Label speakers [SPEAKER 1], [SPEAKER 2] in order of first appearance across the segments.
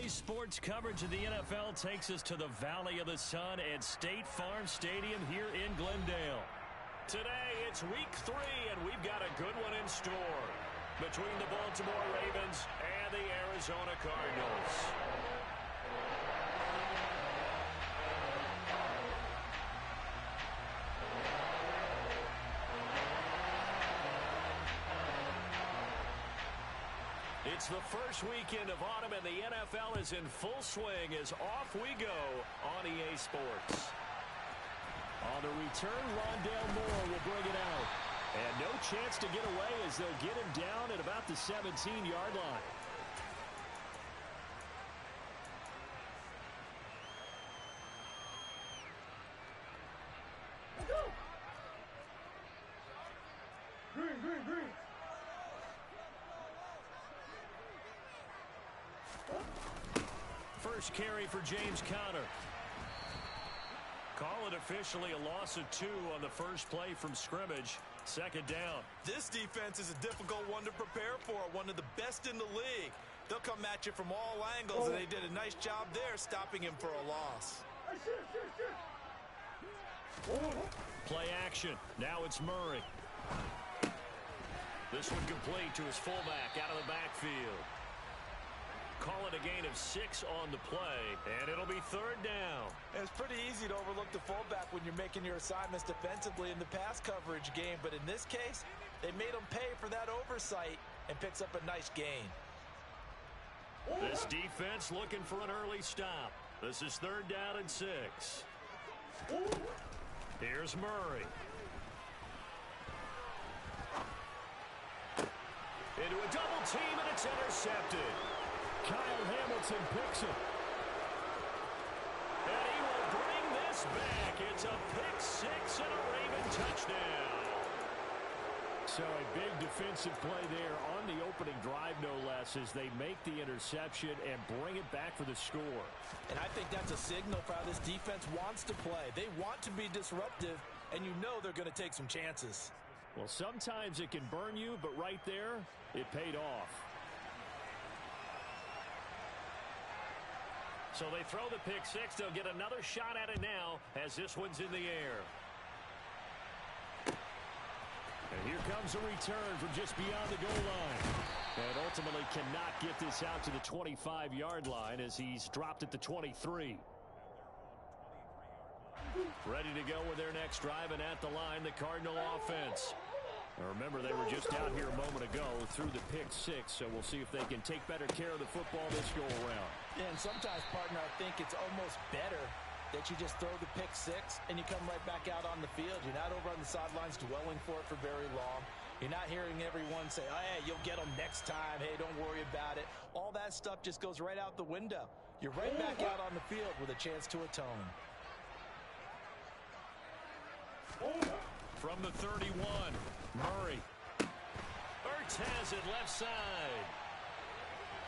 [SPEAKER 1] Today's sports coverage of the NFL takes us to the Valley of the Sun at State Farm Stadium here in Glendale. Today, it's week 3, and we've got a good one in store between the Baltimore Ravens and the Arizona Cardinals. It's the first weekend of autumn, and the NFL is in full swing as off we go on EA Sports. On the return, Rondale Moore will bring it out. And no chance to get away as they'll get him down at about the 17-yard line. Green. First carry for James Conner. Call it officially a loss of 2 on the first play from scrimmage. Second down.
[SPEAKER 2] This defense is a difficult one to prepare for, one of the best in the league. They'll come at you from all angles, and they did a nice job there stopping him for a loss.
[SPEAKER 1] Play action. Now it's Murray. This one complete to his fullback out of the backfield. Call it a gain of 6 on the play, and it'll be third down.
[SPEAKER 2] And it's pretty easy to overlook the fullback when you're making your assignments defensively in the pass coverage game, but in this case, they made him pay for that oversight and picks up a nice gain.
[SPEAKER 1] This defense looking for an early stop. This is third down and 6. Here's Murray. Into a double team, and it's intercepted. Kyle Hamilton picks it. And he will bring this back. It's a pick 6 and a Raven touchdown. So a big defensive play there on the opening drive, no less, as they make the interception and bring it back for the score.
[SPEAKER 2] And I think that's a signal for how this defense wants to play. They want to be disruptive, and you know they're going to take some chances.
[SPEAKER 1] Well, sometimes it can burn you, but right there, it paid off. So they throw the pick 6. They'll get another shot at it now as this one's in the air. And here comes a return from just beyond the goal line. And ultimately cannot get this out to the 25-yard line as he's dropped at the 23. Ready to go with their next drive, and at the line, the Cardinal offense. Now remember, they were just out here a moment ago through the pick 6, so we'll see if they can take better care of the football this go-around.
[SPEAKER 2] Yeah, and sometimes, partner, I think it's almost better that you just throw the pick 6 and you come right back out on the field. You're not over on the sidelines dwelling for it for very long. You're not hearing everyone say, oh, hey, you'll get them next time. Hey, don't worry about it. All that stuff just goes right out the window. You're right back out on the field with a chance to atone.
[SPEAKER 1] From the 31, Murray. Ertz has it left side.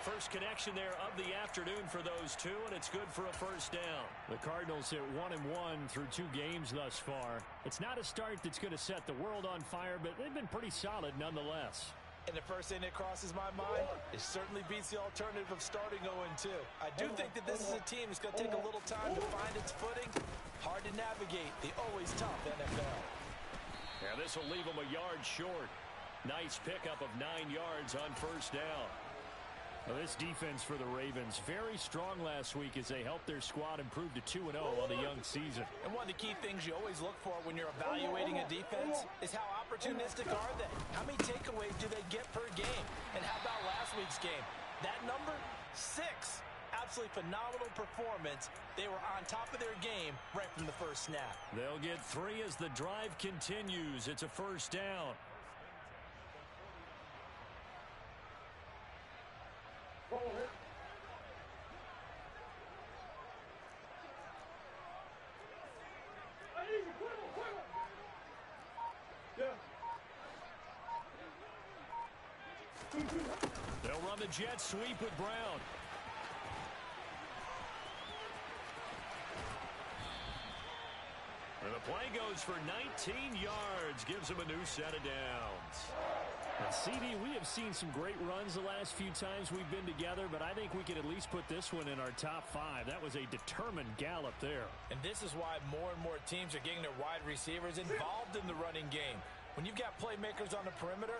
[SPEAKER 1] First connection there of the afternoon for those two, and it's good for a first down. The Cardinals at 1-1 through 2 games thus far. It's not a start that's going to set the world on fire, but they've been pretty solid nonetheless.
[SPEAKER 2] And the first thing that crosses my mind, it certainly beats the alternative of starting 0-2. I do think that this is a team that's going to take a little time to find its footing. Hard to navigate the always tough NFL.
[SPEAKER 1] Yeah, this will leave them a yard short. Nice pickup of 9 yards on first down. Now, this defense for the Ravens, very strong last week as they helped their squad improve to 2-0 on the young season.
[SPEAKER 2] And one of the key things you always look for when you're evaluating a defense is how opportunistic are they? How many takeaways do they get per game? And how about last week's game? That number, 6. Absolutely phenomenal performance. They were on top of their game right from the first snap.
[SPEAKER 1] They'll get 3 as the drive continues. It's a first down. They'll run the jet sweep with Brown. And the play goes for 19 yards, gives him a new set of downs. CD, we have seen some great runs the last few times we've been together, but I think we could at least put this one in our top 5. That was a determined gallop there.
[SPEAKER 2] And this is why more and more teams are getting their wide receivers involved in the running game. When you've got playmakers on the perimeter,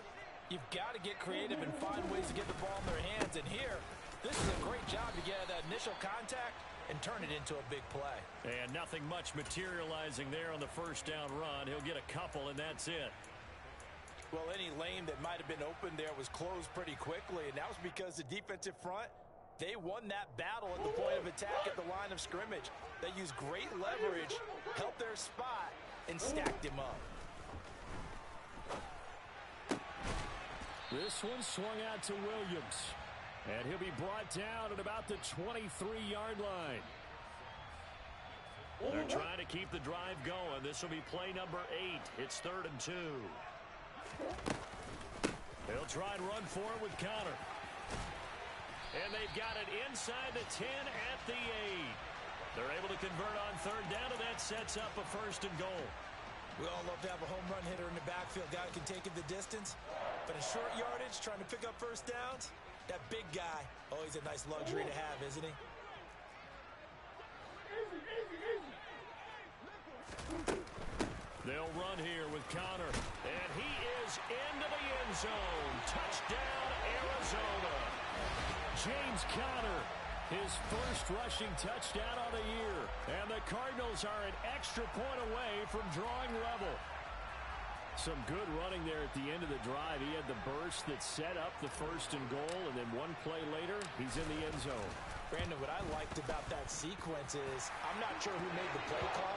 [SPEAKER 2] you've got to get creative and find ways to get the ball in their hands. And here, this is a great job to get that initial contact and turn it into a big play.
[SPEAKER 1] And nothing much materializing there on the first down run. He'll get a couple, and that's it.
[SPEAKER 2] Well, any lane that might have been open there was closed pretty quickly, and that was because the defensive front, they won that battle at the point of attack at the line of scrimmage. They used great leverage, helped their spot, and stacked him up.
[SPEAKER 1] This one swung out to Williams, and he'll be brought down at about the 23-yard line. They're trying to keep the drive going. This will be play number 8. It's 3rd and 2. They'll try and run for it with Conner. And they've got it inside the 10 at the 8. They're able to convert on 3rd down, and that sets up a 1st and goal.
[SPEAKER 2] We all love to have a home run hitter in the backfield. Guy who can take it the distance. But in short yardage, trying to pick up first downs, that big guy, oh, he's a nice luxury to have, isn't he?
[SPEAKER 1] They'll run here with Conner, and he is into the end zone. Touchdown, Arizona. James Conner, his first rushing touchdown on the year. And the Cardinals are an extra point away from drawing level. Some good running there at the end of the drive. He had the burst that set up the 1st and goal, and then one play later, he's in the end zone.
[SPEAKER 2] Brandon, what I liked about that sequence is, I'm not sure who made the play call,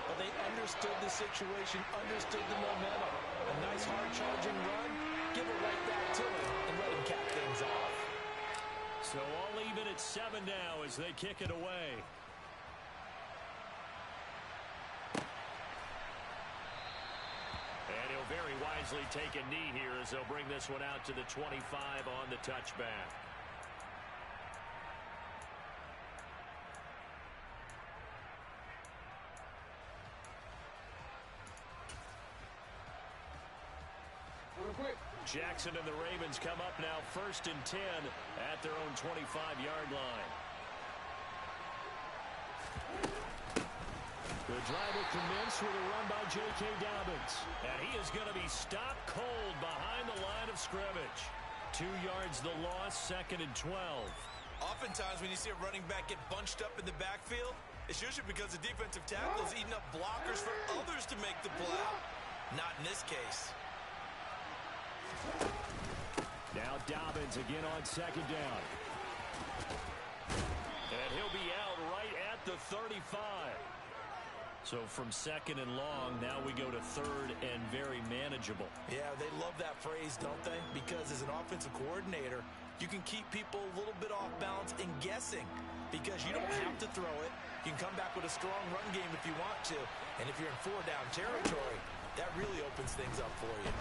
[SPEAKER 2] but they understood the situation, understood the momentum. A nice hard-charging run, give it right back to him, and let him cap things off.
[SPEAKER 1] So all even at 7 now as they kick it away. And he'll very wisely take a knee here as they'll bring this one out to the 25 on the touchback. Jackson and the Ravens come up now 1st and 10 at their own 25-yard line. The drive will commence with a run by J.K. Dobbins. And he is going to be stopped cold behind the line of scrimmage. 2 yards the loss, 2nd and 12.
[SPEAKER 2] Oftentimes when you see a running back get bunched up in the backfield, it's usually because the defensive tackle is eating up blockers for others to make the play. Not in this case.
[SPEAKER 1] Now Dobbins again on 2nd down. And he'll be out right at the 35. So from 2nd and long, now we go to 3rd and very manageable.
[SPEAKER 2] Yeah, they love that phrase, don't they? Because as an offensive coordinator, you can keep people a little bit off balance and guessing because you don't have to throw it. You can come back with a strong run game if you want to. And if you're in 4-down territory, that really opens things up for you.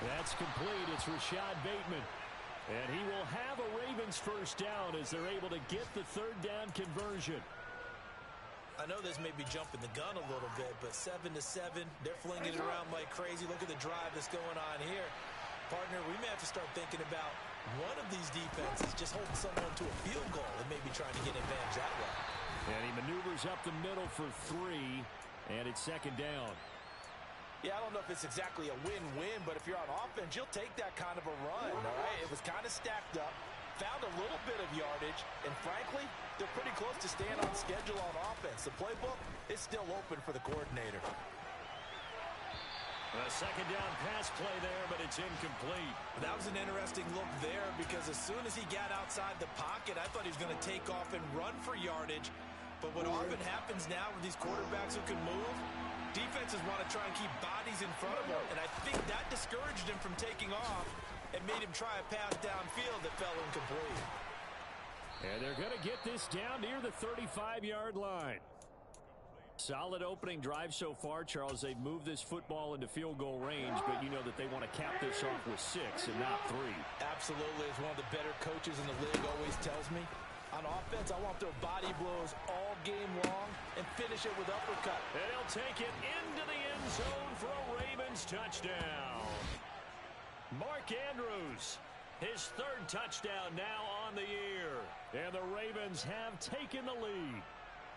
[SPEAKER 1] That's complete. It's Rashad Bateman. And he will have a Ravens first down as they're able to get the 3rd down conversion.
[SPEAKER 2] I know this may be jumping the gun a little bit, but 7-7, they're flinging it around like crazy. Look at the drive that's going on here. Partner, we may have to start thinking about one of these defenses just holding someone to a field goal and maybe trying to get advantage that way.
[SPEAKER 1] And he maneuvers up the middle for 3, and it's 2nd down.
[SPEAKER 2] Yeah, I don't know if it's exactly a win-win, but if you're on offense, you'll take that kind of a run, all right? It was kind of stacked up, found a little bit of yardage, and frankly, they're pretty close to staying on schedule on offense. The playbook is still open for the coordinator.
[SPEAKER 1] A 2nd down pass play there, but it's incomplete.
[SPEAKER 2] That was an interesting look there because as soon as he got outside the pocket, I thought he was going to take off and run for yardage. But what often happens now with these quarterbacks who can move, defenses want to try and keep bodies in front of them, and I think that discouraged him from taking off and made him try a pass downfield that fell incomplete.
[SPEAKER 1] And they're going to get this down near the 35-yard line. Solid opening drive so far, Charles. They've moved this football into field goal range, but you know that they want to cap this off with 6 and not 3.
[SPEAKER 2] Absolutely. As one of the better coaches in the league always tells me, on offense, I want their body blows all game long and finish it with uppercut.
[SPEAKER 1] And he'll take it into the end zone for a Ravens touchdown. Mark Andrews, his third touchdown now on the year. And the Ravens have taken the lead.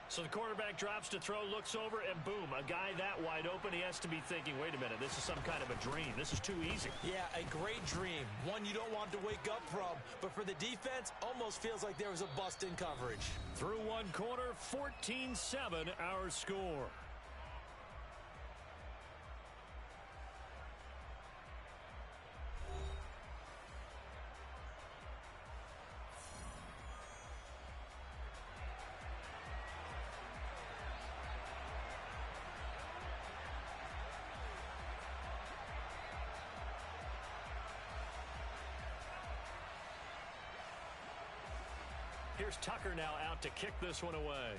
[SPEAKER 1] So the quarterback drops to throw, looks over, and boom, a guy that wide open, he has to be thinking, wait a minute, this is some kind of a dream. This is too easy.
[SPEAKER 2] Yeah, a great dream. One you don't want to wake up from. But for the defense, almost feels like there was a bust in coverage.
[SPEAKER 1] Through one quarter, 14-7 our score. Here's Tucker now out to kick this one away.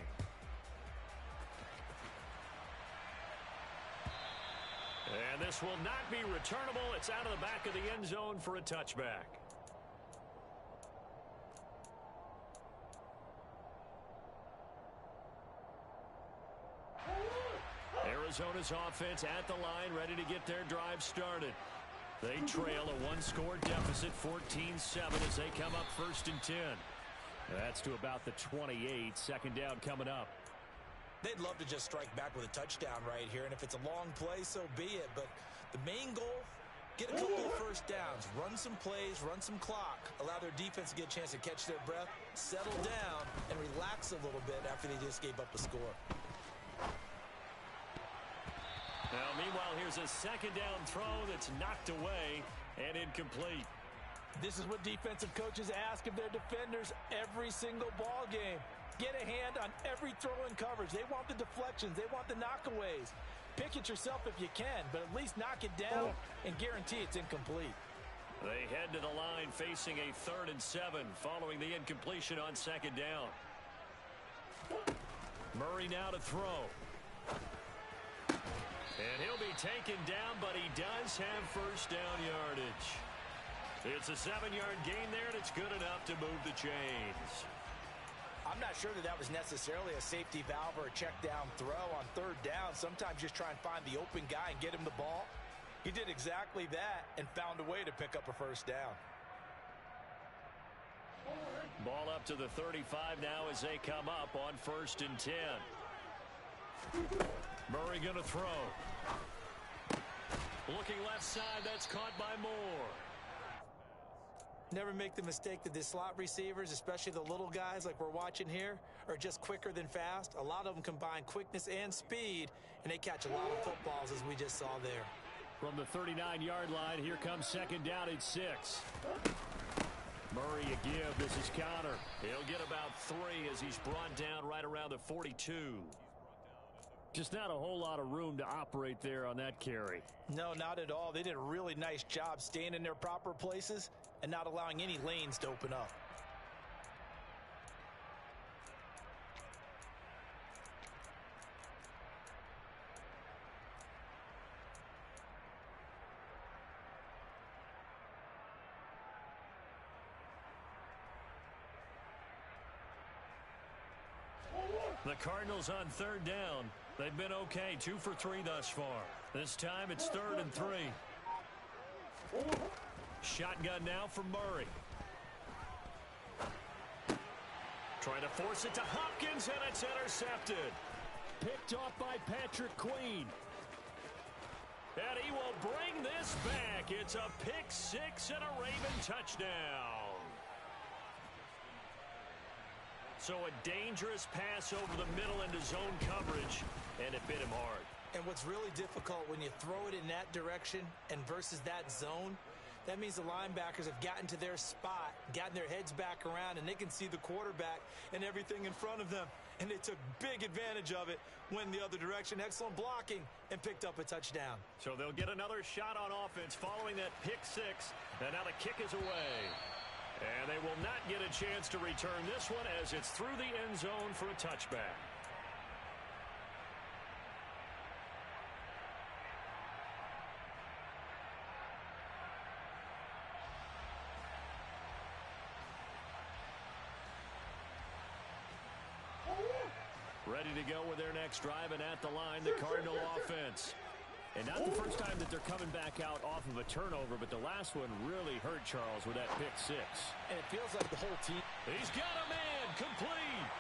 [SPEAKER 1] And this will not be returnable. It's out of the back of the end zone for a touchback. Arizona's offense at the line, ready to get their drive started. They trail a one-score deficit, 14-7, as they come up 1st and 10. That's to about the 28. Second down coming up.
[SPEAKER 2] They'd love to just strike back with a touchdown right here, and if it's a long play, so be it. But the main goal, get a couple of first downs, run some plays, run some clock, allow their defense to get a chance to catch their breath, settle down, and relax a little bit after they just gave up a score.
[SPEAKER 1] Now, meanwhile, here's a second down throw that's knocked away and incomplete.
[SPEAKER 2] This is what defensive coaches ask of their defenders every single ball game. Get a hand on every throw in coverage. They want the deflections. They want the knockaways. Pick it yourself if you can, but at least knock it down and guarantee it's incomplete.
[SPEAKER 1] They head to the line facing a 3rd and 7 following the incompletion on second down. Murray now to throw. And he'll be taken down, but he does have first down yardage. It's a 7-yard gain there, and it's good enough to move the chains.
[SPEAKER 2] I'm not sure that was necessarily a safety valve or a check down throw on 3rd down. Sometimes just try and find the open guy and get him the ball. He did exactly that and found a way to pick up a first down.
[SPEAKER 1] Ball up to the 35 now as they come up on 1st and 10. Murray going to throw. Looking left side, that's caught by Moore.
[SPEAKER 2] Never make the mistake that the slot receivers, especially the little guys like we're watching here, are just quicker than fast. A lot of them combine quickness and speed, and they catch a lot of footballs, as we just saw there.
[SPEAKER 1] From the 39-yard line, here comes second down at 6. Murray a give. This is Conner. He'll get about 3 as he's brought down right around the 42. Just not a whole lot of room to operate there on that carry.
[SPEAKER 2] No, not at all. They did a really nice job staying in their proper places and not allowing any lanes to open up.
[SPEAKER 1] The Cardinals on 3rd down. They've been okay, 2 for 3 thus far. This time it's 3rd and 3. Shotgun now for Murray. Trying to force it to Hopkins, and it's intercepted. Picked off by Patrick Queen. And he will bring this back. It's a pick 6 and a Raven touchdown. So a dangerous pass over the middle into zone coverage, and it bit him hard.
[SPEAKER 2] And what's really difficult when you throw it in that direction and versus that zone, that means the linebackers have gotten to their spot, gotten their heads back around, and they can see the quarterback and everything in front of them. And they took big advantage of it, went the other direction, excellent blocking, and picked up a touchdown.
[SPEAKER 1] So they'll get another shot on offense following that pick 6, and now the kick is away. And they will not get a chance to return this one as it's through the end zone for a touchback. Ready to go with their next drive, and at the line, the Cardinal offense. And not the first time that they're coming back out off of a turnover, but the last one really hurt Charles with that pick six.
[SPEAKER 2] And it feels like the whole team.
[SPEAKER 1] He's got a man complete.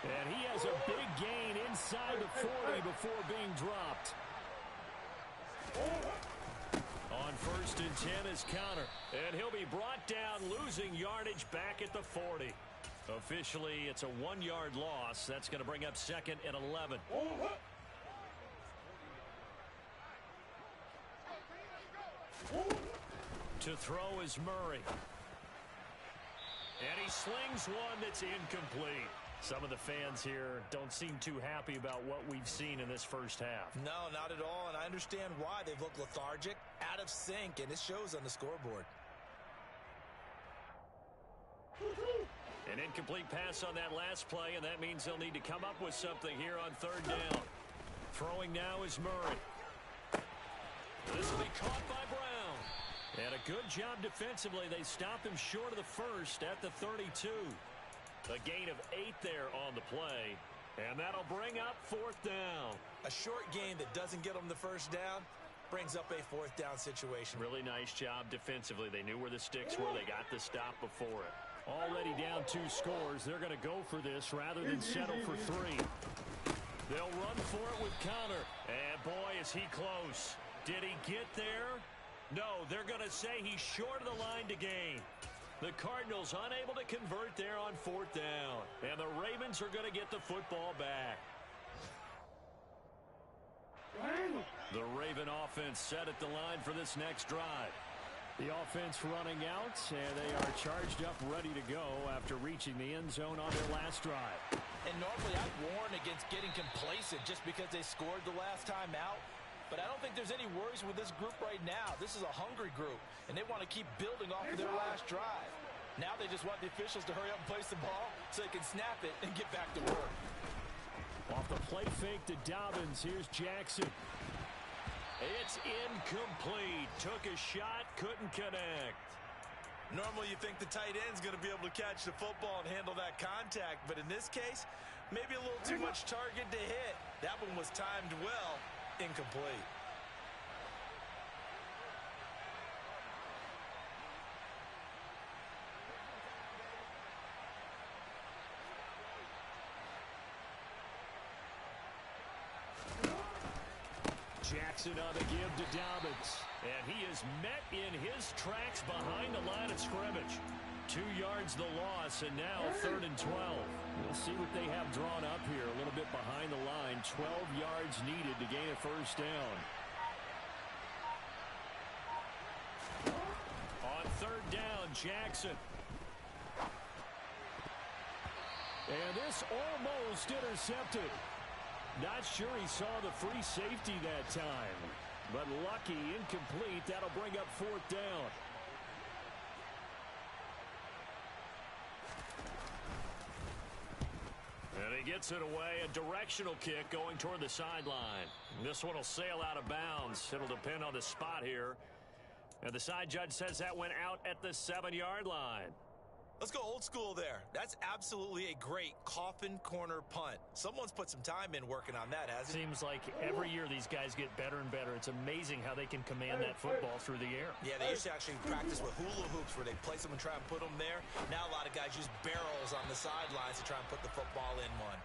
[SPEAKER 1] And he has a big gain inside the 40 before being dropped. On 1st and 10 is Counter. And he'll be brought down, losing yardage back at the 40. Officially, it's a 1-yard loss. That's going to bring up 2nd and 11. To throw is Murray. And he slings one that's incomplete. Some of the fans here don't seem too happy about what we've seen in this first half.
[SPEAKER 2] No, not at all, and I understand why. They've looked lethargic, out of sync, and it shows on the scoreboard.
[SPEAKER 1] An incomplete pass on that last play, and that means they'll need to come up with something here on 3rd down. Throwing now is Murray. This will be caught by Brown. And a good job defensively. They stopped him short of the first at the 32. A gain of 8 there on the play. And that'll bring up 4th down.
[SPEAKER 2] A short gain that doesn't get them the first down brings up a 4th down situation.
[SPEAKER 1] Really nice job defensively. They knew where the sticks were. They got the stop before it. Already down 2 scores. They're going to go for this rather than settle for 3. They'll run for it with Counter. And boy, is he close. Did he get there? No, they're going to say he's short of the line to gain. The Cardinals unable to convert there on 4th down. And the Ravens are going to get the football back. The Raven offense set at the line for this next drive. The offense running out, and they are charged up, ready to go after reaching the end zone on their last drive.
[SPEAKER 2] And normally I'd warn against getting complacent just because they scored the last time out. But I don't think there's any worries with this group right now. This is a hungry group, and they want to keep building off of their last drive. Now they just want the officials to hurry up and place the ball so they can snap it and get back to work.
[SPEAKER 1] Off the play fake to Dobbins, here's Jackson. It's incomplete. Took a shot, couldn't connect.
[SPEAKER 2] Normally you think the tight end's going to be able to catch the football and handle that contact, but in this case, maybe a little too much target to hit. That one was timed well. Incomplete.
[SPEAKER 1] Jackson on the give to Dobbins. And he is met in his tracks behind the line of scrimmage. 2 yards the loss, and now 3rd and 12. We'll see what they have drawn up here. A little bit behind the line. 12 yards needed to gain a 1st down. On 3rd down, Jackson. And this almost intercepted. Not sure he saw the free safety that time. But lucky, incomplete. That'll bring up 4th down. And he gets it away. A directional kick going toward the sideline. This one will sail out of bounds. It'll depend on the spot here. And the side judge says that went out at the 7-yard line.
[SPEAKER 2] Let's go old school there. That's absolutely a great coffin corner punt. Someone's put some time in working on that, hasn't it?
[SPEAKER 1] Seems like every year these guys get better and better. It's amazing how they can command that football through the air.
[SPEAKER 2] Yeah, they used to actually practice with hula hoops where they place them and try and put them there. Now a lot of guys use barrels on the sidelines to try and put the football in one.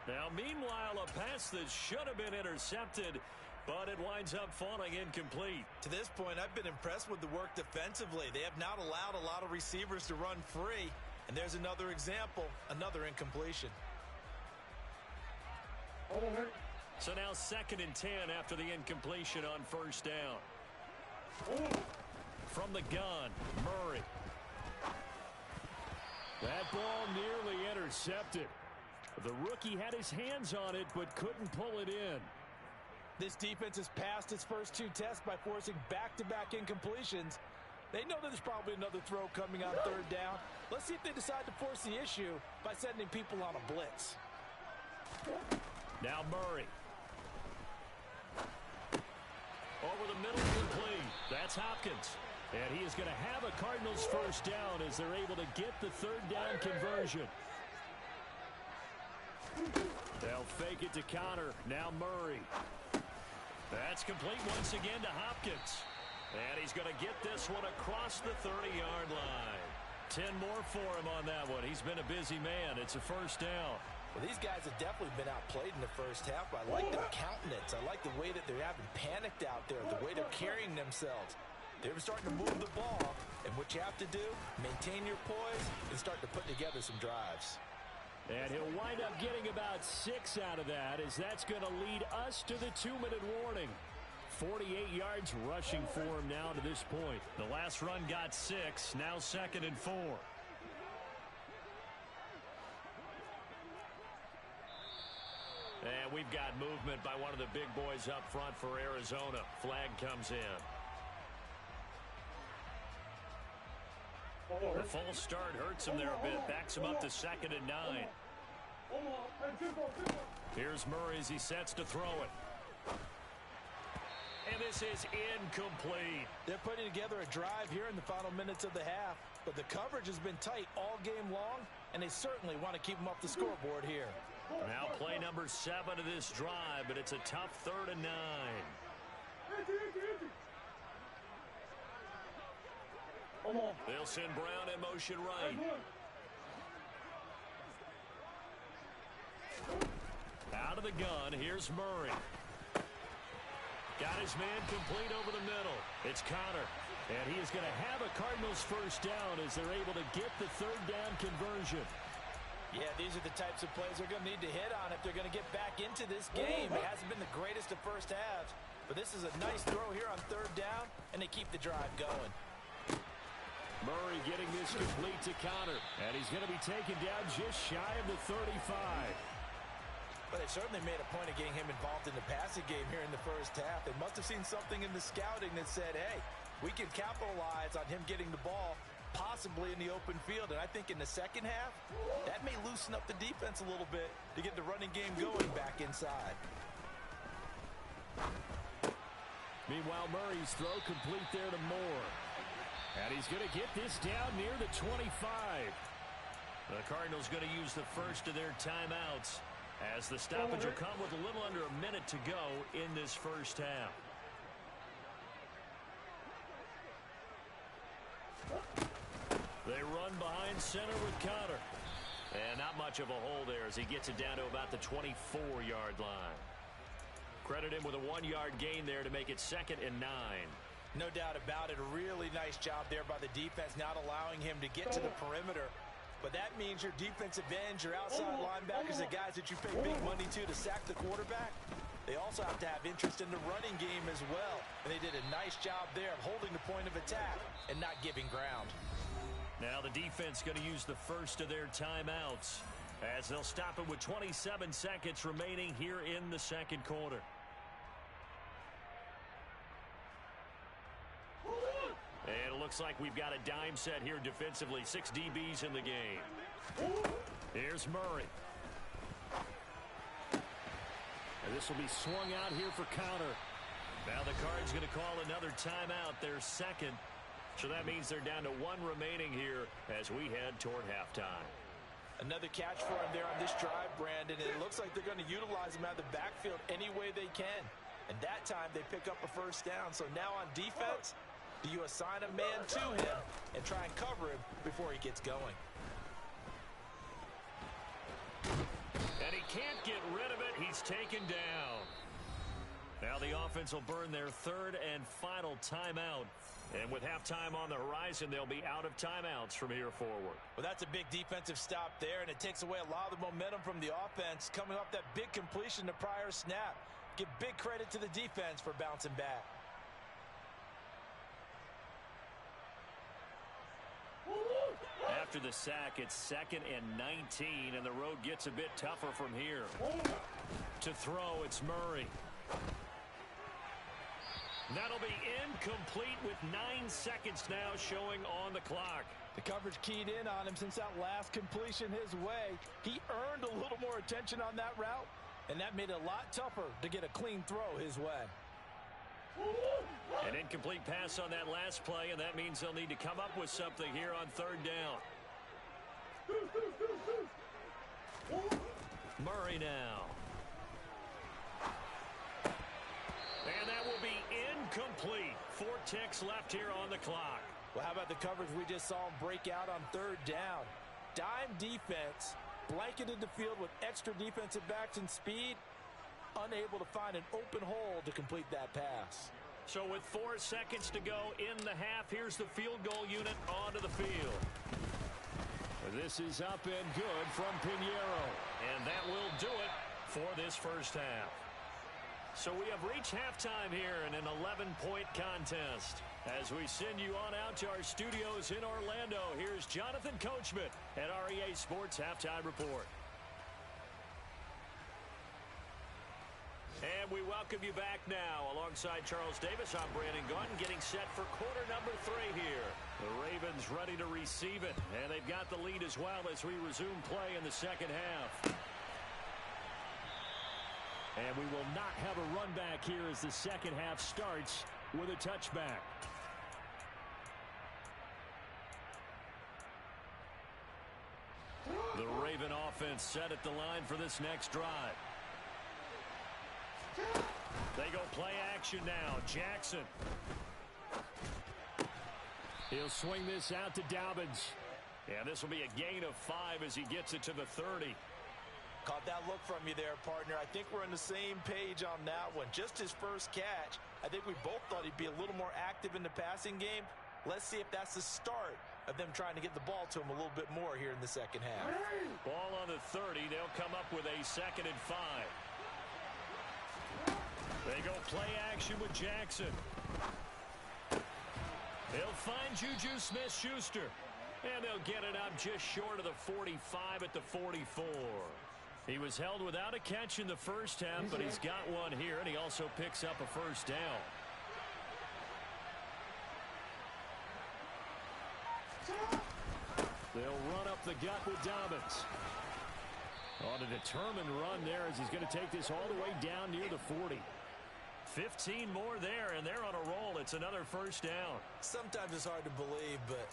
[SPEAKER 1] Now, meanwhile, a pass that should have been intercepted, but it winds up falling incomplete.
[SPEAKER 2] To this point, I've been impressed with the work defensively. They have not allowed a lot of receivers to run free. And there's another example, another incompletion.
[SPEAKER 1] So now 2nd and 10 after the incompletion on 1st down. From the gun, Murray. That ball nearly intercepted. The rookie had his hands on it, but couldn't pull it in.
[SPEAKER 2] This defense has passed its first 2 tests by forcing back-to-back incompletions. They know that there's probably another throw coming on 3rd down. Let's see if they decide to force the issue by sending people on a blitz.
[SPEAKER 1] Now Murray. Over the middle, complete. That's Hopkins. And he is going to have a Cardinals 1st down as they're able to get the 3rd down conversion. They'll fake it to Counter. Now Murray. That's complete once again to Hopkins. And he's going to get this one across the 30-yard line. 10 more for him on that one. He's been a busy man. It's a first down.
[SPEAKER 2] Well, these guys have definitely been outplayed in the first half, but I like their countenance. I like the way that they haven't panicked out there, the way they're carrying themselves. They're starting to move the ball, and what you have to do, maintain your poise and start to put together some drives.
[SPEAKER 1] And he'll wind up getting about 6 out of that, as that's going to lead us to the 2-minute warning. 48 yards rushing for him now to this point. The last run got 6, now 2nd and 4. And we've got movement by one of the big boys up front for Arizona. Flag comes in. The false start hurts him there a bit. Backs him up to 2nd and 9. Here's Murray as he sets to throw it. And this is incomplete.
[SPEAKER 2] They're putting together a drive here in the final minutes of the half, but the coverage has been tight all game long, and they certainly want to keep them off the scoreboard here.
[SPEAKER 1] Now play number 7 of this drive, but it's a tough 3rd and 9. They'll send Brown in motion right. Out of the gun, here's Murray. Got his man complete over the middle. It's Conner. And he is going to have a Cardinals first down as they're able to get the 3rd down conversion.
[SPEAKER 2] Yeah, these are the types of plays they're going to need to hit on if they're going to get back into this game. It hasn't been the greatest of first halves, but this is a nice throw here on 3rd down, and they keep the drive going.
[SPEAKER 1] Murray getting this complete to Conner, and he's going to be taken down just shy of the 35.
[SPEAKER 2] But they certainly made a point of getting him involved in the passing game here in the first half. They must have seen something in the scouting that said, hey, we can capitalize on him getting the ball possibly in the open field. And I think in the second half, that may loosen up the defense a little bit to get the running game going back inside.
[SPEAKER 1] Meanwhile, Murray's throw complete there to Moore. And he's going to get this down near the 25. The Cardinals going to use the first of their timeouts, as the stoppage will come with a little under a minute to go in this first half. They run behind center with Conner. And not much of a hole there as he gets it down to about the 24-yard line. Credit him with a 1-yard gain there to make it 2nd and 9.
[SPEAKER 2] No doubt about it. A really nice job there by the defense, not allowing him to get to the perimeter. But that means your defensive ends, your outside linebackers, the guys that you pay big money to sack the quarterback, they also have to have interest in the running game as well. And they did a nice job there of holding the point of attack and not giving ground.
[SPEAKER 1] Now the defense going to use the first of their timeouts, as they'll stop it with 27 seconds remaining here in the second quarter. And it looks like we've got a dime set here defensively. 6 DBs in the game. Here's Murray. And this will be swung out here for Conner. Now the Cards going to call another timeout, their second. So that means they're down to 1 remaining here as we head toward halftime.
[SPEAKER 2] Another catch for him there on this drive, Brandon. It looks like they're going to utilize him out of the backfield any way they can. And that time they pick up a first down. So now on defense, do you assign a man to him and try and cover him before he gets going?
[SPEAKER 1] And he can't get rid of it. He's taken down. Now the offense will burn their 3rd and final timeout. And with halftime on the horizon, they'll be out of timeouts from here forward.
[SPEAKER 2] Well, that's a big defensive stop there, and it takes away a lot of the momentum from the offense coming off that big completion the prior snap. Give big credit to the defense for bouncing back.
[SPEAKER 1] After the sack, it's 2nd and 19, and the road gets a bit tougher from here. To throw, it's Murray. That'll be incomplete with 9 seconds now showing on the clock.
[SPEAKER 2] The coverage keyed in on him since that last completion his way. He earned a little more attention on that route, and that made it a lot tougher to get a clean throw his way.
[SPEAKER 1] An incomplete pass on that last play, and that means they'll need to come up with something here on 3rd down. Murray now. And ticks left here on the clock.
[SPEAKER 2] Well, how about the coverage we just saw him break out on third down? Dime defense, blanketed the field with extra defensive backs and speed, unable to find an open hole to complete that pass.
[SPEAKER 1] So with 4 seconds to go in the half, here's the field goal unit onto the field. This is up and good from Pinheiro. And that will do it for this first half. So we have reached halftime here in an 11-point contest. As we send you on out to our studios in Orlando, here's Jonathan Coachman at REA Sports Halftime Report. And we welcome you back now. Alongside Charles Davis, I'm Brandon Gaudin, getting set for quarter number 3 here. The Ravens ready to receive it, and they've got the lead as well as we resume play in the second half. And we will not have a run back here as the second half starts with a touchback. The Raven offense set at the line for this next drive. They go play action now. Jackson. He'll swing this out to Dobbins. And this will be a gain of 5 as he gets it to the 30.
[SPEAKER 2] Caught that look from you there, partner. I think we're on the same page on that one. Just his first catch. I think we both thought he'd be a little more active in the passing game. Let's see if that's the start of them trying to get the ball to him a little bit more here in the second half.
[SPEAKER 1] Ball on the 30. They'll come up with a 2nd and 5. They go play action with Jackson. They'll find Juju Smith-Schuster. And they'll get it up just short of the 45 at the 44. He was held without a catch in the first half, but he's got one here, and he also picks up a first down. They'll run up the gut with Dobbins. On a determined run there as he's going to take this all the way down near the 40. 15 more there, and they're on a roll. It's another first down.
[SPEAKER 2] Sometimes it's hard to believe, but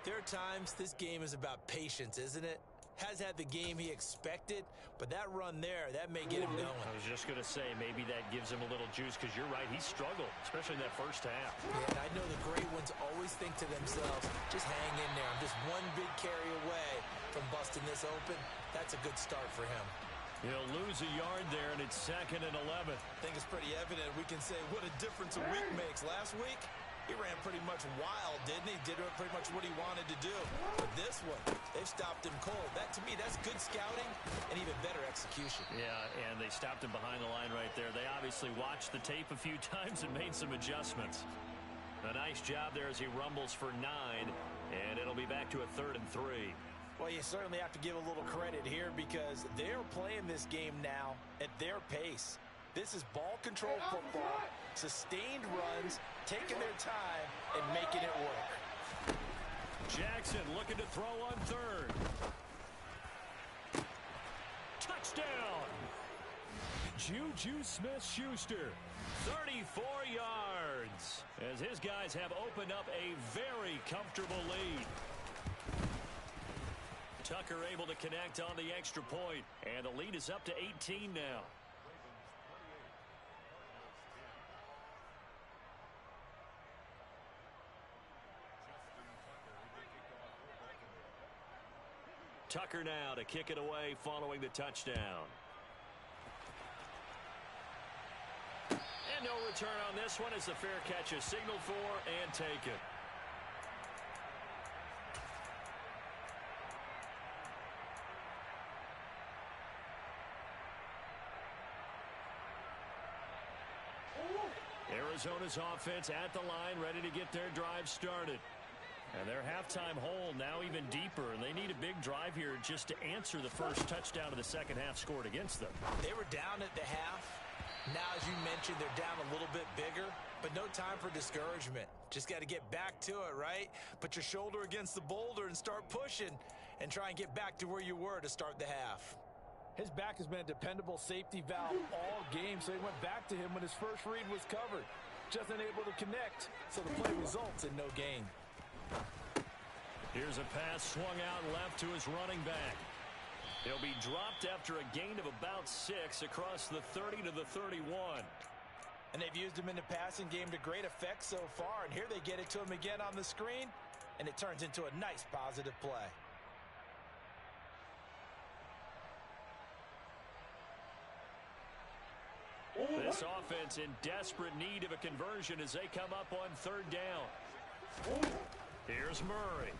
[SPEAKER 2] there are times this game is about patience, isn't it? Has had the game he expected, but that run there, that may get him going.
[SPEAKER 1] I was just going to say, maybe that gives him a little juice, because you're right, he struggled, especially in that first half.
[SPEAKER 2] Yeah, and I know the great ones always think to themselves, just hang in there. I'm just one big carry away from busting this open. That's a good start for him.
[SPEAKER 1] He'll lose a yard there, and it's 2nd and 11.
[SPEAKER 2] I think it's pretty evident. We can say what a difference a week makes. Last week, he ran pretty much wild, didn't he? Did pretty much what he wanted to do. But this one, they've stopped him cold. That, to me, that's good scouting and even better execution.
[SPEAKER 1] Yeah, and they stopped him behind the line right there. They obviously watched the tape a few times and made some adjustments. A nice job there as he rumbles for 9, and it'll be back to a 3rd and 3.
[SPEAKER 2] Well, you certainly have to give a little credit here because they're playing this game now at their pace. This is ball control football, sustained runs, taking their time, and making it work.
[SPEAKER 1] Jackson looking to throw on 3rd. Touchdown! Juju Smith-Schuster, 34 yards, as his guys have opened up a very comfortable lead. Tucker able to connect on the extra point, and the lead is up to 18 now. Tucker now to kick it away following the touchdown. And no return on this one as the fair catch is signaled for and taken. Arizona's offense at the line, ready to get their drive started. And their halftime hole now even deeper, and they need a big drive here just to answer the first touchdown of the second half scored against them.
[SPEAKER 2] They were down at the half. Now, as you mentioned, they're down a little bit bigger, but no time for discouragement. Just got to get back to it, right? Put your shoulder against the boulder and start pushing and try and get back to where you were to start the half. His back has been a dependable safety valve all game, so he went back to him when his first read was covered. Just unable to connect, so the play results in no gain.
[SPEAKER 1] Here's a pass swung out left to his running back. He'll be dropped after a gain of about 6 across the 30 to the 31.
[SPEAKER 2] And they've used him in the passing game to great effect so far. And here they get it to him again on the screen. And it turns into a nice positive play.
[SPEAKER 1] This offense in desperate need of a conversion as they come up on third down. Here's Murray.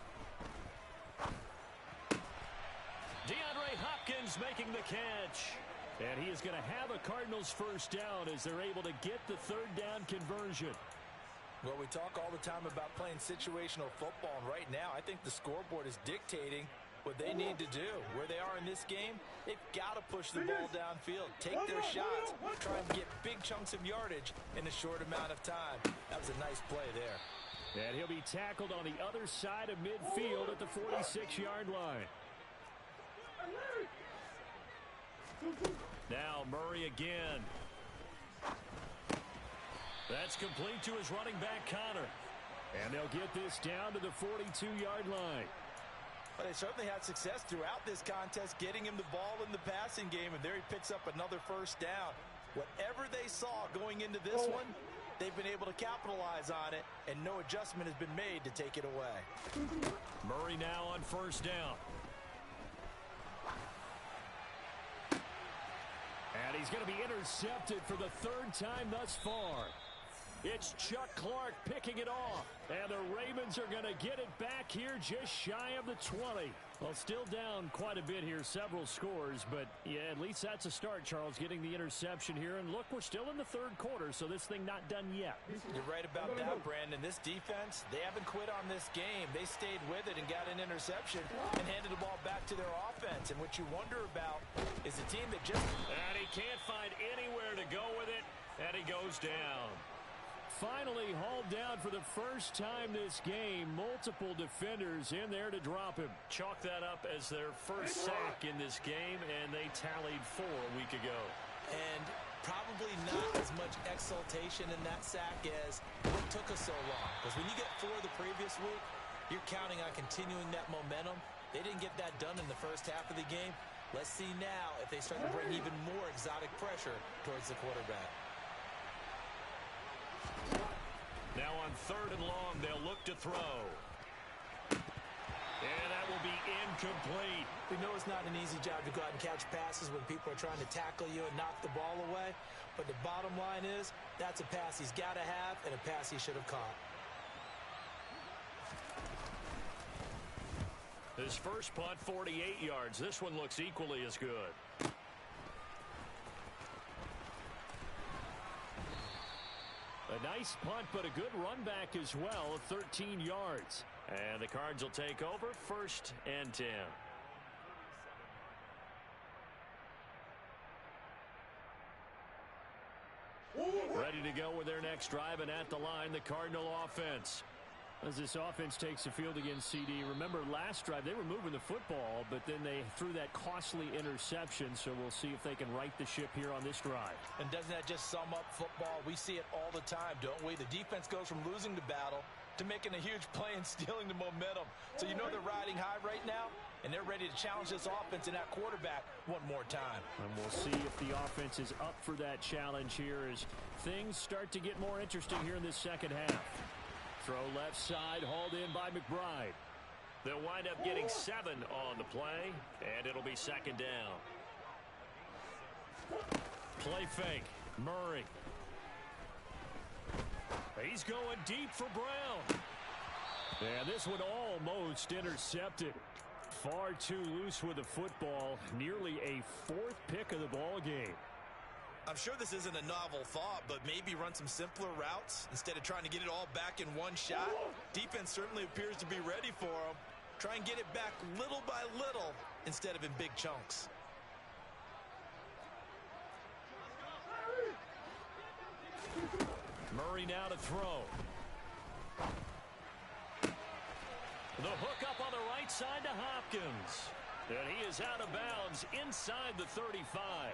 [SPEAKER 1] DeAndre Hopkins making the catch. And he is going to have a Cardinals first down as they're able to get the third down conversion.
[SPEAKER 2] Well, we talk all the time about playing situational football, and right now I think the scoreboard is dictating what they need to do. Where they are in this game, they've got to push the ball downfield, take their shots, try and get big chunks of yardage in a short amount of time. That was a nice play there.
[SPEAKER 1] And he'll be tackled on the other side of midfield at the 46-yard line. Now Murray again. That's complete to his running back, Connor. And they'll get this down to the 42-yard line.
[SPEAKER 2] But they certainly had success throughout this contest, getting him the ball in the passing game, and there he picks up another first down. Whatever they saw going into this one, they've been able to capitalize on it, and no adjustment has been made to take it away.
[SPEAKER 1] Murray now on first down. And he's going to be intercepted for the third time thus far. It's Chuck Clark picking it off. And the Ravens are going to get it back here just shy of the 20. Well, still down quite a bit here, several scores. But, yeah, at least that's a start, Charles, getting the interception here. And, look, we're still in the third quarter, so this thing not done yet.
[SPEAKER 2] You're right about that, Brandon. This defense, they haven't quit on this game. They stayed with it and got an interception and handed the ball back to their offense. And what you wonder about is the team that just...
[SPEAKER 1] And he can't find anywhere to go with it, and he goes down. Finally hauled down for the first time this game. Multiple defenders in there to drop him. Chalk that up as their first sack in this game, and they tallied 4 a week ago.
[SPEAKER 2] And probably not as much exultation in that sack as what took us so long. Because when you get 4 the previous week, you're counting on continuing that momentum. They didn't get that done in the first half of the game. Let's see now if they start to bring even more exotic pressure towards the quarterback.
[SPEAKER 1] Now on third and long, they'll look to throw. And that will be incomplete.
[SPEAKER 2] We know it's not an easy job to go out and catch passes when people are trying to tackle you and knock the ball away. But the bottom line is, that's a pass he's got to have and a pass he should have caught.
[SPEAKER 1] His first punt, 48 yards. This one looks equally as good. A nice punt, but a good run back as well of 13 yards. And the Cards will take over, 1st and 10. Ready to go with their next drive, and at the line, the Cardinal offense. As this offense takes the field against CD, remember last drive they were moving the football, but then they threw that costly interception, so we'll see if they can right the ship here on this drive.
[SPEAKER 2] And doesn't that just sum up football? We see it all the time, don't we? The defense goes from losing the battle to making a huge play and stealing the momentum. So you know they're riding high right now, and they're ready to challenge this offense and that quarterback one more time.
[SPEAKER 1] And we'll see if the offense is up for that challenge here as things start to get more interesting here in this second half. Throw left side, hauled in by McBride. They'll wind up getting 7 on the play, and it'll be second down. Play fake, Murray. He's going deep for Brown. And this one almost intercepted. Far too loose with the football. Nearly a 4th pick of the ball game.
[SPEAKER 2] I'm sure this isn't a novel thought, but maybe run some simpler routes instead of trying to get it all back in one shot. Defense certainly appears to be ready for them. Try and get it back little by little instead of in big chunks.
[SPEAKER 1] Murray now to throw. The hook up on the right side to Hopkins. And he is out of bounds inside the 35.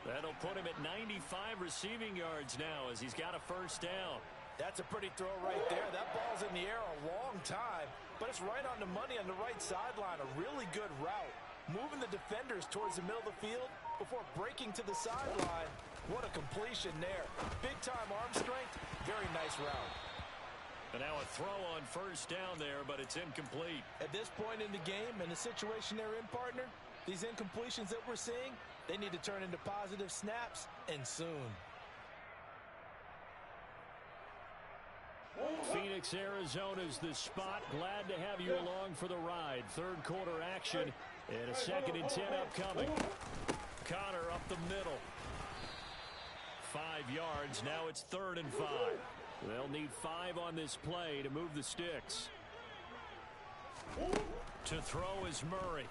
[SPEAKER 1] That'll put him at 95 receiving yards now as he's got a first down.
[SPEAKER 2] That's a pretty throw right there. That ball's in the air a long time, but it's right on the money on the right sideline. A really good route. Moving the defenders towards the middle of the field before breaking to the sideline What a completion there. Big-time arm strength. Very nice route.
[SPEAKER 1] And now a throw on first down there, but it's incomplete.
[SPEAKER 2] At this point in the game, and the situation they're in, partner, these incompletions that we're seeing, they need to turn into positive snaps, and soon.
[SPEAKER 1] Phoenix, Arizona's the spot. Glad to have you along for the ride. Third quarter action and a 2nd and 10 upcoming. Connor up the middle. 5 yards. Now it's 3rd and 5. They'll need 5 on this play to move the sticks. To throw is Murray.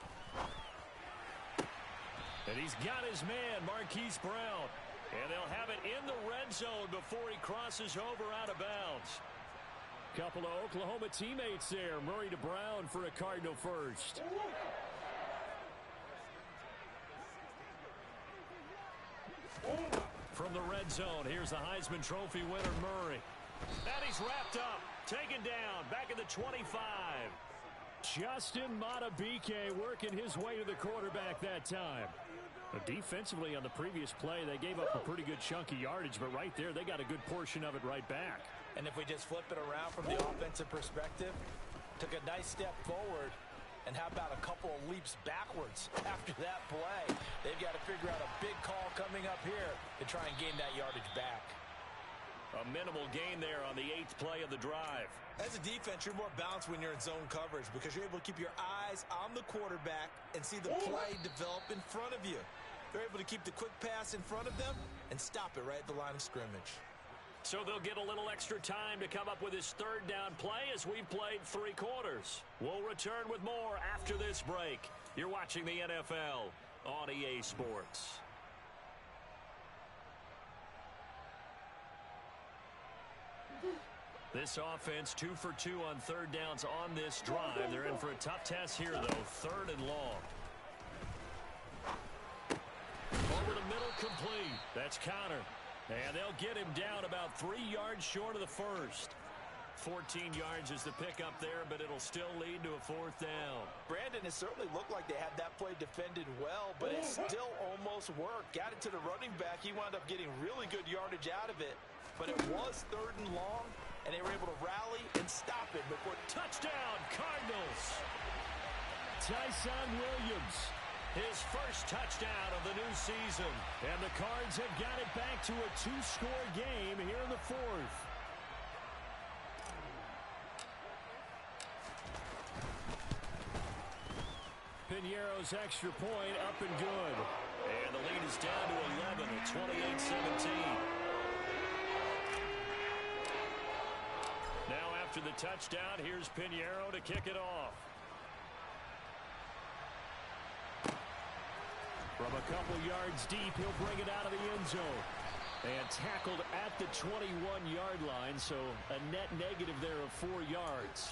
[SPEAKER 1] And he's got his man, Marquise Brown. And they'll have it in the red zone before he crosses over out of bounds. Couple of Oklahoma teammates there. Murray to Brown for a Cardinal first. From the red zone, here's the Heisman Trophy winner, Murray. And he's wrapped up, taken down, back at the 25. Justin Madubuike working his way to the quarterback that time. Defensively on the previous play, they gave up a pretty good chunk of yardage, but right there, they got a good portion of it right back.
[SPEAKER 2] And if we just flip it around from the offensive perspective, took a nice step forward, and how about a couple of leaps backwards after that play? They've got to figure out a big call coming up here to try and gain that yardage back.
[SPEAKER 1] A minimal gain there on the 8th play of the drive.
[SPEAKER 2] As a defense, you're more balanced when you're in zone coverage because you're able to keep your eyes on the quarterback and see the play develop in front of you. They're able to keep the quick pass in front of them and stop it right at the line of scrimmage.
[SPEAKER 1] So they'll get a little extra time to come up with his 3rd down play as we've played 3 quarters. We'll return with more after this break. You're watching the NFL on EA Sports. This offense 2 for 2 on 3rd downs on this drive. They're in for a tough test here, though. 3rd and long. Over the middle, complete. That's Connor. And they'll get him down about 3 yards short of the first. 14 yards is the pickup there, but it'll still lead to a 4th down.
[SPEAKER 2] Brandon, it certainly looked like they had that play defended well, but it still almost worked. Got it to the running back. He wound up getting really good yardage out of it, but it was 3rd and long, and they were able to rally and stop it before.
[SPEAKER 1] Touchdown, Cardinals! Tyson Williams, his first touchdown of the new season. And the Cards have got it back to a 2-score game here in the 4th. Piñeiro's extra point up and good. And the lead is down to 11 at 28-17. Now after the touchdown, here's Piñeiro to kick it off. From a couple yards deep, he'll bring it out of the end zone. And tackled at the 21-yard line, so a net negative there of 4 yards.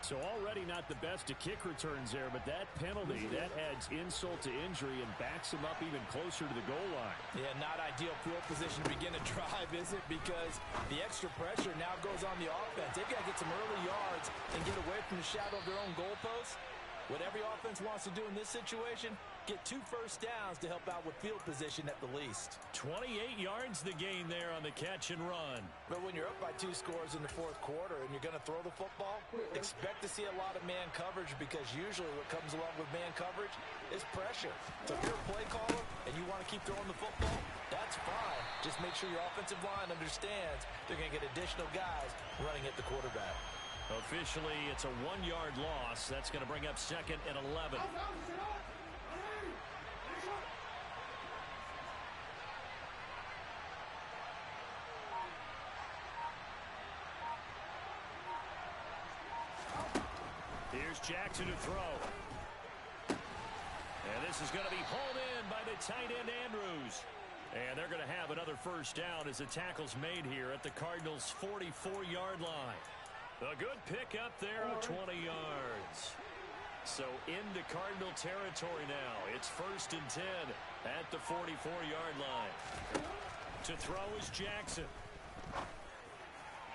[SPEAKER 1] So already not the best of kick returns there, but that penalty, that adds insult to injury and backs him up even closer to the goal line.
[SPEAKER 2] Yeah, not ideal field position to begin a drive, is it? Because the extra pressure now goes on the offense. They've got to get some early yards and get away from the shadow of their own goalposts. What every offense wants to do in this situation, get 2 first downs to help out with field position at the least.
[SPEAKER 1] 28 yards the gain there on the catch and run.
[SPEAKER 2] But when you're up by 2 scores in the 4th quarter and you're going to throw the football, expect to see a lot of man coverage because usually what comes along with man coverage is pressure. So if you're a play caller and you want to keep throwing the football, that's fine. Just make sure your offensive line understands they're going to get additional guys running at the quarterback.
[SPEAKER 1] Officially, it's a 1-yard loss. That's going to bring up 2nd and 11. Here's Jackson to throw. And this is going to be hauled in by the tight end Andrews. And they're going to have another first down as the tackle's made here at the Cardinals' 44-yard line. A good pickup there of 20 yards. So into Cardinal territory now. It's 1st and 10 at the 44-yard line. To throw is Jackson.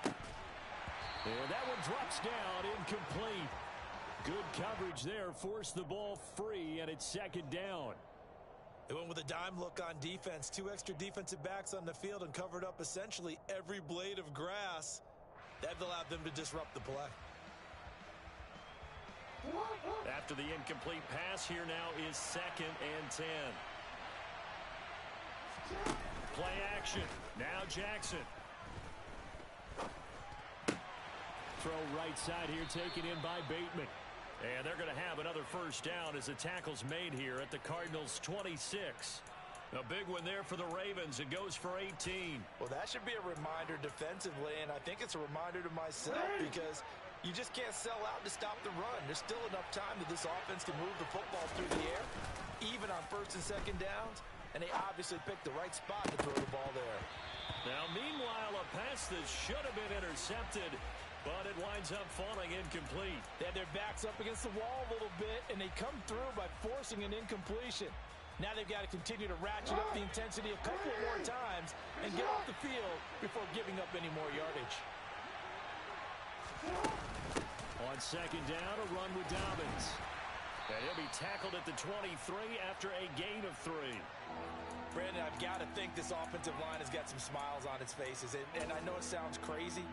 [SPEAKER 1] And that one drops down, incomplete. Good coverage there, forced the ball free, and it's 2nd down.
[SPEAKER 2] They went with a dime look on defense. 2 extra defensive backs on the field and covered up essentially every blade of grass. That allowed them to disrupt the play.
[SPEAKER 1] After the incomplete pass, here now is 2nd and 10. Play action. Now Jackson. Throw right side here, taken in by Bateman. And they're going to have another first down as the tackle's made here at the Cardinals' 26. A big one there for the Ravens. It goes for 18.
[SPEAKER 2] Well, that should be a reminder defensively, and I think it's a reminder to myself because you just can't sell out to stop the run. There's still enough time that this offense can move the football through the air, even on 1st and 2nd downs, and they obviously picked the right spot to throw the ball there.
[SPEAKER 1] Now, meanwhile, a pass that should have been intercepted, but it winds up falling incomplete.
[SPEAKER 2] They had their backs up against the wall a little bit, and they come through by forcing an incompletion. Now they've got to continue to ratchet up the intensity a couple more times and get off the field before giving up any more yardage.
[SPEAKER 1] On 2nd down, a run with Dobbins. And he'll be tackled at the 23 after a gain of 3.
[SPEAKER 2] Brandon, I've got to think this offensive line has got some smiles on its faces. And I know it sounds crazy,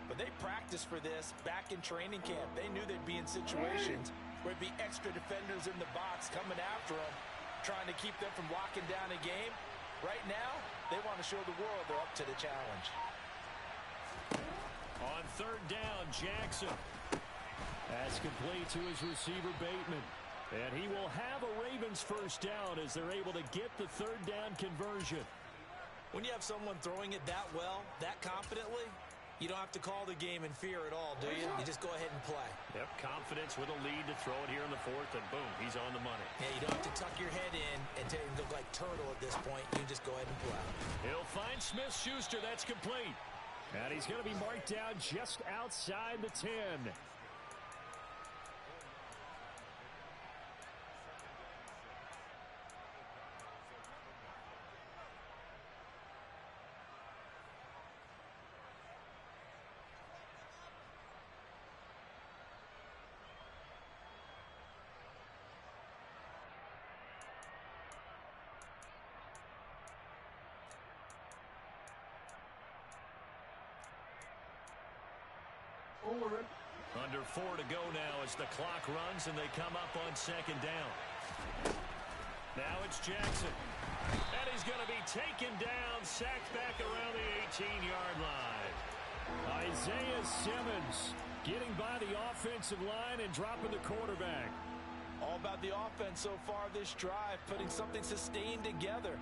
[SPEAKER 2] but they practiced for this back in training camp. They knew they'd be in situations where it'd be extra defenders in the box coming after them, trying to keep them from locking down a game. Right now, they want to show the world they're up to the challenge.
[SPEAKER 1] On 3rd down, Jackson. That's complete to his receiver, Bateman. And he will have a Ravens first down as they're able to get the 3rd down conversion.
[SPEAKER 2] When you have someone throwing it that well, that confidently, you don't have to call the game in fear at all, do you? You just go ahead and play.
[SPEAKER 1] Yep, confidence with a lead to throw it here in the 4th, and boom, he's on the money.
[SPEAKER 2] Yeah, you don't have to tuck your head in and look like turtle at this point. You just go ahead and play.
[SPEAKER 1] He'll find Smith-Schuster. That's complete. And he's going to be marked down just outside the 10. Under 4 to go now as the clock runs and they come up on 2nd down. Now it's Jackson. And he's going to be taken down, sacked back around the 18-yard line. Isaiah Simmons getting by the offensive line and dropping the quarterback.
[SPEAKER 2] All about the offense so far this drive, putting something sustained together.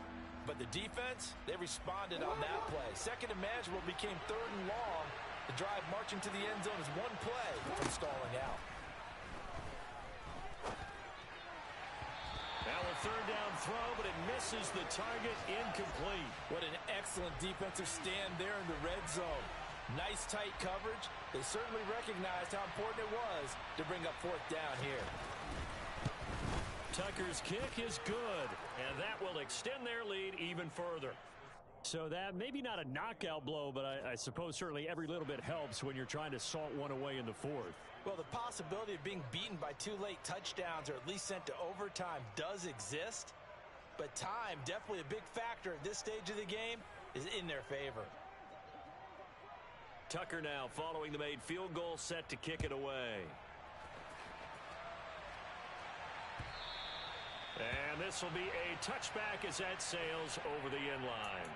[SPEAKER 2] But the defense, they responded on that play. 2nd and manageable became 3rd and long. The drive marching to the end zone is one play from stalling out.
[SPEAKER 1] Now a 3rd down throw, but it misses the target, incomplete.
[SPEAKER 2] What an excellent defensive stand there in the red zone. Nice tight coverage. They certainly recognized how important it was to bring up 4th down here.
[SPEAKER 1] Tucker's kick is good, and that will extend their lead even further. So that maybe not a knockout blow, but I suppose certainly every little bit helps when you're trying to salt one away in the 4th.
[SPEAKER 2] Well, the possibility of being beaten by 2 late touchdowns or at least sent to overtime does exist. But time, definitely a big factor at this stage of the game, is in their favor.
[SPEAKER 1] Tucker now following the made field goal, set to kick it away. And this will be a touchback as that sails over the end line.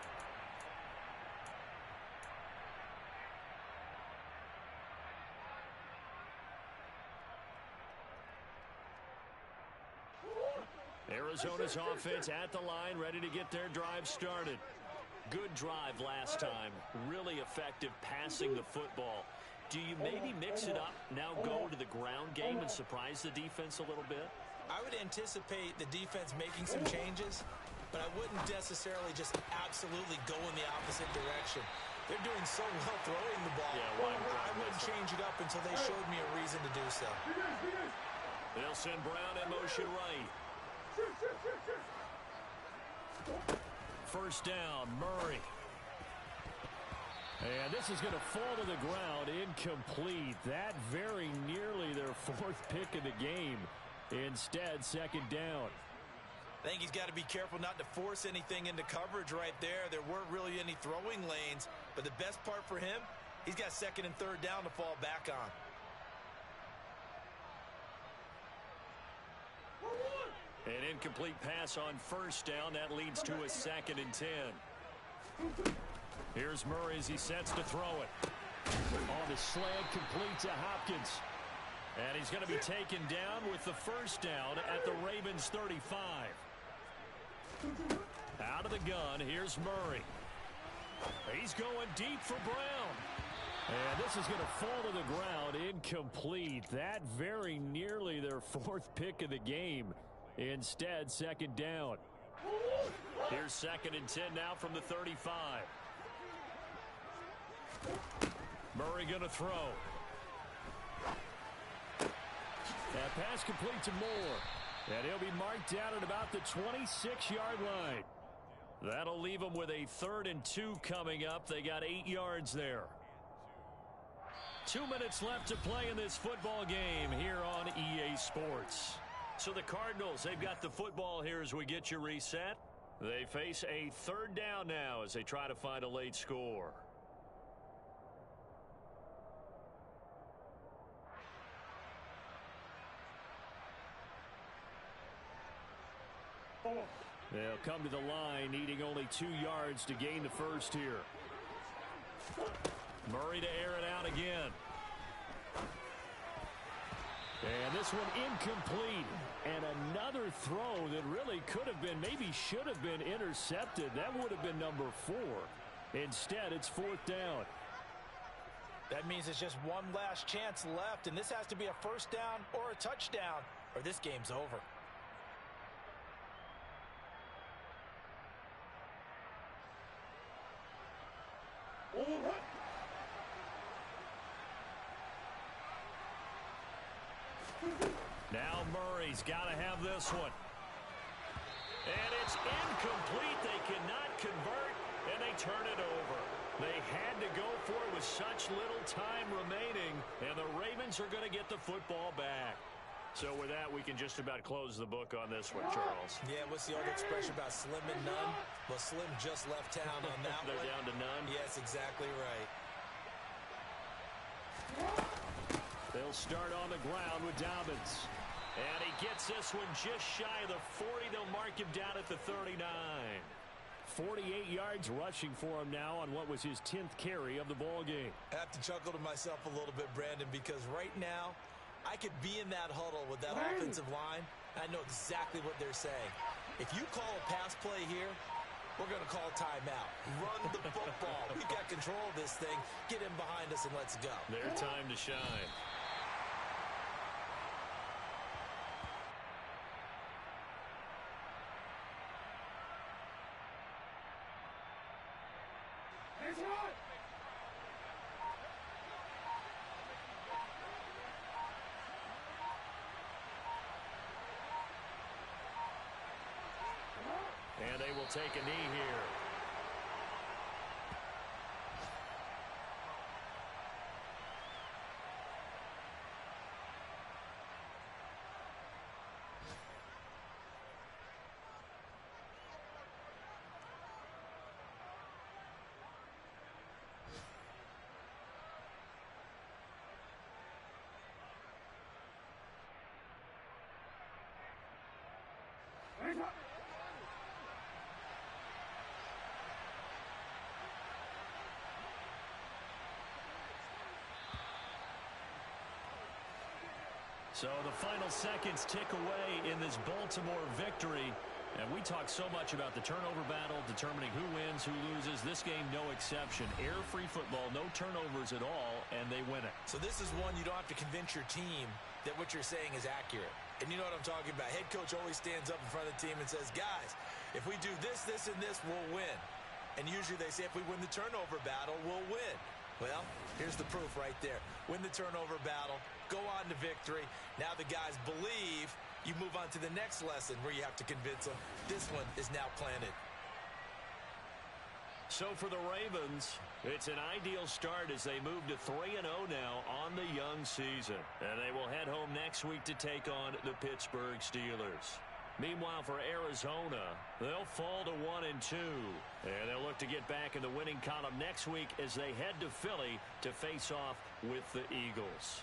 [SPEAKER 1] Arizona's offense at the line, ready to get their drive started. Good drive last time. Really effective passing the football. Do you maybe mix it up, now go to the ground game and surprise the defense a little bit?
[SPEAKER 2] I would anticipate the defense making some changes, but I wouldn't necessarily just absolutely go in the opposite direction. They're doing so well throwing the ball.
[SPEAKER 1] Yeah,
[SPEAKER 2] I wouldn't change it up until they showed me a reason to do so.
[SPEAKER 1] They'll send Brown in motion right. 1st down, Murray. And this is going to fall to the ground, incomplete. That very nearly their 4th pick of the game. Instead, 2nd down.
[SPEAKER 2] I think he's got to be careful not to force anything into coverage right there. There weren't really any throwing lanes, but the best part for him, he's got second and third down to fall back on.
[SPEAKER 1] An incomplete pass on first down. That leads to a 2nd and 10. Here's Murray as he sets to throw it. On the slant, complete to Hopkins. And he's going to be taken down with the first down at the Ravens 35. Out of the gun, here's Murray. He's going deep for Brown. And this is going to fall to the ground incomplete. That very nearly their 4th pick of the game. Instead, 2nd down. Here's 2nd and 10 now from the 35. Murray going to throw. That pass complete to Moore. And he'll be marked down at about the 26-yard line. That'll leave them with a 3rd and 2 coming up. They got 8 yards there. 2 minutes left to play in this football game here on EA Sports. So the Cardinals, they've got the football here as we get you reset. They face a 3rd down now as they try to find a late score. They'll come to the line, needing only 2 yards to gain the first here. Murray to air it out again. And this one incomplete. And another throw that really could have been, maybe should have been intercepted. That would have been number 4. Instead, it's 4th down.
[SPEAKER 2] That means it's just one last chance left, and this has to be a first down or a touchdown, or this game's over.
[SPEAKER 1] Now Murray's got to have this one. And it's incomplete. They cannot convert, and they turn it over. They had to go for it with such little time remaining, and the Ravens are going to get the football back. So with that, we can just about close the book on this one, Charles.
[SPEAKER 2] Yeah, what's the old expression about slim and none? Well, Slim just left town on that
[SPEAKER 1] They're
[SPEAKER 2] one.
[SPEAKER 1] down to none?
[SPEAKER 2] Yes, exactly right.
[SPEAKER 1] They'll start on the ground with Dobbins. And he gets this one just shy of the 40. They'll mark him down at the 39. 48 yards rushing for him now on what was his 10th carry of the ball game.
[SPEAKER 2] I have to chuckle to myself a little bit, Brandon, because right now I could be in that huddle with that offensive line. I know exactly what they're saying. If you call a pass play here, we're going to call timeout. Run the football. We've got control of this thing. Get in behind us and let's go.
[SPEAKER 1] Their time to shine. And they will take a knee here. So the final seconds tick away in this Baltimore victory. And we talk so much about the turnover battle, determining who wins, who loses. This game, no exception. Air-free football, no turnovers at all, and they win it.
[SPEAKER 2] So this is one you don't have to convince your team that what you're saying is accurate. And you know what I'm talking about. Head coach always stands up in front of the team and says, guys, if we do this, this, and this, we'll win. And usually they say if we win the turnover battle, we'll win. Well, here's the proof right there. Win the turnover battle, go on to victory. Now the guys believe. You move on to the next lesson where you have to convince them. This one is now planted.
[SPEAKER 1] So for the Ravens, it's an ideal start as they move to 3-0 now on the young season. And they will head home next week to take on the Pittsburgh Steelers. Meanwhile, for Arizona, they'll fall to 1-2. And they'll look to get back in the winning column next week as they head to Philly to face off with the Eagles.